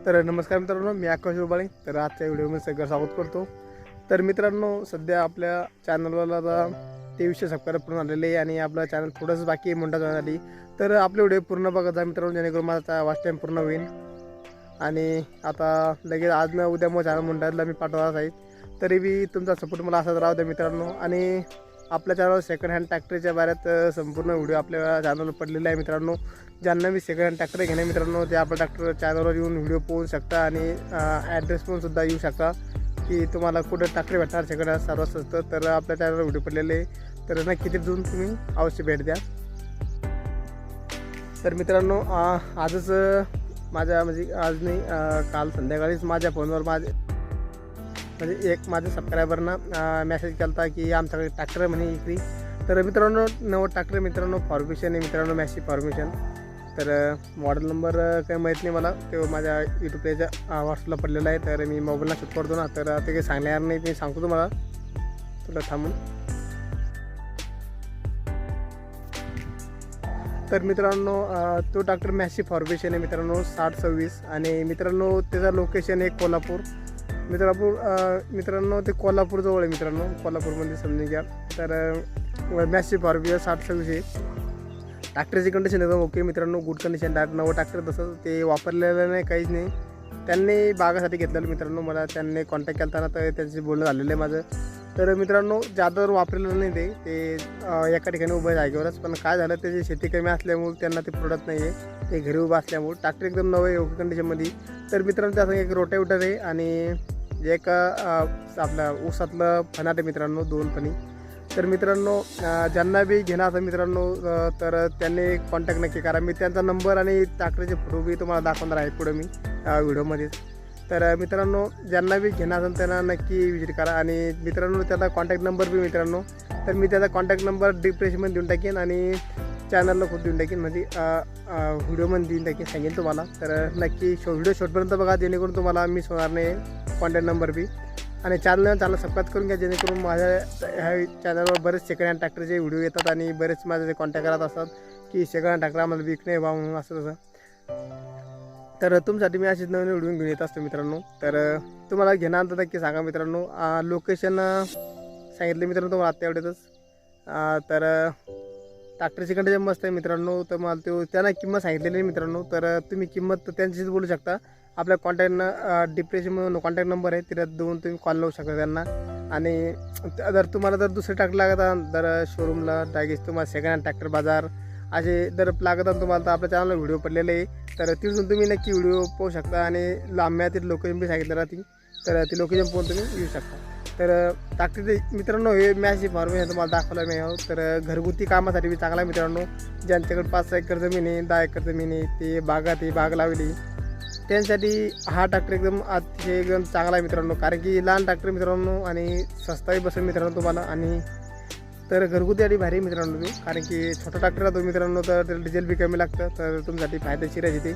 तर नमस्कार मित्रांनो, मी आकाश उबाळे. तर आजच्या व्हिडिओमध्ये सगळं स्वागत करतो. तर मित्रांनो, सध्या आपल्या चॅनलवर आता 2300 सबस्क्राईबर पूर्ण आलेले आहे आणि आपलं चॅनल थोडंसं बाकी आहे मोठा झाली. तर आपले व्हिडिओ पूर्ण बघत जा मित्रांनो, जेणेकरून माझा वॉच टाईम पूर्ण होईल. आणि आता लगेच आज न उद्या मग चॅनल मोठ्याला मी पाठवणार आहे. तरी बी तुमचा सपोर्ट मला असाच राहू द्या मित्रांनो. आणि आपल्या चॅनलवर सेकंड हँड ट्रॅक्टरच्या बाऱ्यात संपूर्ण व्हिडिओ आपल्या चॅनलवर पडलेला आहे मित्रांनो. ज्यांना मी सेकंड हँड ट्रॅक्टर घेणे मित्रांनो, ते आपल्या ट्रॅक्टर चॅनलवर येऊन व्हिडिओ पाहू शकता आणि ॲड्रेस पण सुद्धा येऊ शकता की तुम्हाला कुठं ट्रॅक्टर भेटणार सेकंड हँड सर्वात स्वस्त. तर आपल्या चॅनलवर व्हिडिओ पडलेले, तर नक्की तिथे जाऊन तुम्ही अवश्य भेट द्या. तर मित्रांनो, आजच माझ्या म्हणजे आज नाही, काल संध्याकाळीच माझ्या फोनवर म्हणजे एक माझ्या सबस्क्रायबरना मेसेज केला होता की आमच्याकडे ट्रॅक्टर म्हणे इकडे. तर मित्रांनो, नवं ट्रॅक्टर मित्रांनो फॉर्मेशन आहे मित्रांनो, मॅसी फॉर्मेशन. तर मॉडेल नंबर काही माहीत नाही मला, तो माझ्या यूट्यूब पेजच्या व्हॉट्सअपला पडलेला आहे. तर मी मोबाईलला शूट करतो ना, तर ते काही सांगणार नाही, मी सांगतो तुम्हाला तुला थांबून. तर मित्रांनो, तो ट्रॅक्टर मॅसी फॉर्मेशन आहे मित्रांनो 6026. आणि मित्रांनो त्याचं लोकेशन आहे कोल्हापूर. मित्रांनो ते कोल्हापूरजवळ आहे मित्रांनो, कोल्हापूरमध्ये समजून घ्या. तर मॅसी फॉर्मेशन 6026 आहे. ट्रॅक्टरची कंडिशन एकदम ओके मित्रांनो, गुड कंडिशन. नवं ट्रॅक्टर तसं ते वापरलेलं नाही, काहीच नाही. त्यांनी बागासाठी घेतलेलं मित्रांनो, मला त्यांनी कॉन्टॅक्ट केला होता, तर त्यांची बोलणं झालेलं आहे माझं. तर मित्रांनो, जादावर वापरलेलं नाही ते एका ठिकाणी उभं आहे जागेवरच. पण काय झालं, त्याची शेती कमी असल्यामुळे त्यांना ते प्रोडक्ट नाही आहे, ते घरी उभं असल्यामुळे. ट्रॅक्टर एकदम नवं आहे, ओके कंडिशनमध्ये. तर मित्रांनो, त्याचं एक रोटावेटर आहे आणि एक आपल्या ऊसातलं फणाट आहे मित्रांनो, 2 फणी. तर मित्रांनो, ज्यांना बी घेणार असेल मित्रांनो, तर त्यांनी कॉन्टॅक्ट नक्की करा. मी त्यांचा नंबर आणि ट्रॅक्टरचे फोटो बी तुम्हाला दाखवणार आहे पुढे मी व्हिडिओमध्येच. तर मित्रांनो, ज्यांना बी घेणार असेल त्यांना नक्की विजिट करा. आणि मित्रांनो, त्याचा कॉन्टॅक्ट नंबर बी मित्रांनो, तर मी त्याचा कॉन्टॅक्ट नंबर डिस्क्रिप्शनमध्ये देऊन टाकेन आणि चॅनलला खूप देऊन टाकेन, म्हणजे व्हिडिओमध्ये देऊन टाकेन, सांगेन तुम्हाला. तर नक्की व्हिडिओ शॉर्टपर्यंत बघा, जेणेकरून तुम्हाला मिस होणार नाही कॉन्टॅक्ट नंबर बी. आणि चॅनल सबस्क्राईब करून घ्या, जेणेकरून माझ्या ह्या चॅनलवर बरेच सेकंड हँड ट्रॅक्टरचे व्हिडिओ येतात आणि बरेच माझे कॉन्टॅक्ट करत असतात की सेकंड हँड ट्रॅक्टर आम्हाला विक नाही व्हा म्हणून असं तसं. तर तुमच्यासाठी मी अशीच नवीन व्हिडिओ घेऊन येत असतो मित्रांनो. तर तुम्हाला घेणार तर नक्की सांगा मित्रांनो. लोकेशन सांगितलं मित्रांनो तुम्हाला आत्ता एवढ्यातच. तर ट्रॅक्टरची कंडिशन मस्त आहे मित्रांनो. तर मला त्यांना किंमत सांगितलेली नाही मित्रांनो, तर तुम्ही किंमत त्यांच्याशीच बोलू शकता. आपल्या कॉन्टॅक्ट डिप्रेशनमधून कॉन्टॅक्ट नंबर आहे, तिला देऊन तुम्ही कॉल लावू शकता त्यांना. आणि तुम्हाला जर दुसरे ट्रॅक्टर लागत आहे, तर शोरूमला डायरेक्ट तुम्हाला सेकंड हँड ट्रॅक्टर बाजार असे जर लागत आहे तुम्हाला, तर आपल्या चॅनलला व्हिडिओ पडलेले आहे. तर तिथून तुम्ही नक्की व्हिडिओ पाहू शकता आणि लांब्यातील लोकेशन बी सांगितलं राहते, तर ती लोकेशन पाहून तुम्ही येऊ शकता. तर ट्रॅक्टरचे मित्रांनो, हे मॅसी फॉर्मेशन तुम्हाला दाखवलं मी आहोत. तर घरगुती कामासाठी बी चांगला आहे मित्रांनो. ज्यांच्याकडे 5-6 एकर जमीन आहे, 10 एकर जमीन आहे, ते बाग लावली, त्यांसाठी हा ट्रॅक्टर एकदम अतिशय एकदम चांगला आहे मित्रांनो. कारण की लहान ट्रॅक्टर मित्रांनो आणि स्वस्ताही बसेल मित्रांनो तुम्हाला. आणि तर घरगुती आणि भारी मित्रांनो तुम्ही, कारण की छोटा ट्रॅक्टर राहतो मित्रांनो, तर त्याला डिझेल बी कमी लागतं, तर तुमच्यासाठी फायदेशीर आहे ते.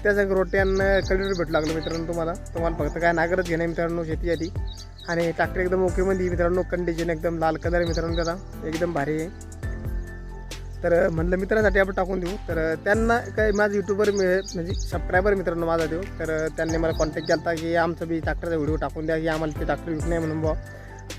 त्यासाठी रोट्यानं कल्टिवेटर भेटू लागलं मित्रांनो तुम्हाला फक्त काय नागरच घेणं मित्रांनो शेतीसाठी. आणि ट्रॅक्टर एकदम ओकेमध्ये मित्रांनो, कंडिशन एकदम लाल कलर मित्रांनो, त्याला एकदम भारी आहे. तर म्हणलं मित्रांसाठी आपण टाकून देऊ. तर त्यांना काय माझं यूट्यूबवर म्हणजे सबस्क्रायबर मित्रांनो माझा देऊ, तर त्यांनी मला कॉन्टॅक्ट केला होता की आमचं बी ट्रॅक्टरचा व्हिडिओ टाकून द्या, की आम्हाला ते ट्रॅक्टर विकणे म्हणून बुवा.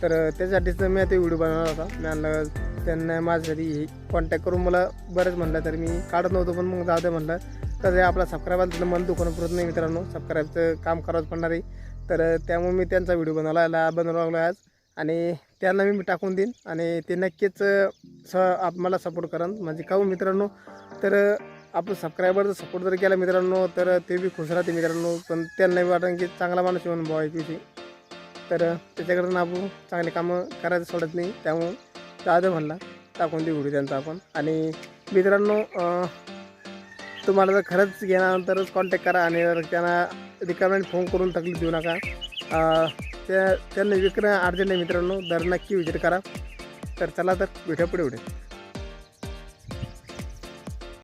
तर त्यासाठीच मी ते व्हिडिओ बनवला होता. मी आणलं त्यांना माझ्यासाठी कॉन्टॅक्ट करून मला बरंच म्हणलं, तर मी काढत नव्हतो, पण मग जाऊ दे म्हणलं. तर आपला सबस्क्रायबर तिथं मन दुखणं पुरत नाही मित्रांनो, सबस्क्राईबचं काम करावंच पडणार आहे. तर त्यामुळे मी त्यांचा व्हिडिओ बनवला लागलो आज, आणि त्यांना मी टाकून देईन आणि ते नक्कीच मला सपोर्ट करा. म्हणजे काहून मित्रांनो, तर आपण सबस्क्रायबरचा सपोर्ट जर केला मित्रांनो, तर ते बी खुश राहते मित्रांनो. पण त्यांना बी वाटतं की चांगला माणूस येऊन बुवा आहे, तर त्याच्याकडून आपण चांगले कामं करायचं सोडत नाही. त्यामुळं दादा म्हणला टाकून देऊ व्हिडिओ त्यांचा आपण. आणि मित्रांनो, तुम्हाला जर खरंच घेण्यानंतरच कॉन्टॅक्ट करा, आणि जर त्यांना रिक्वायरमेंट फोन करून तकलीफ देऊ नका. त्यांना विकणं अर्जंट आहे मित्रांनो, तर नक्की विजिट करा. तर चला, तर भेटूया पुढे.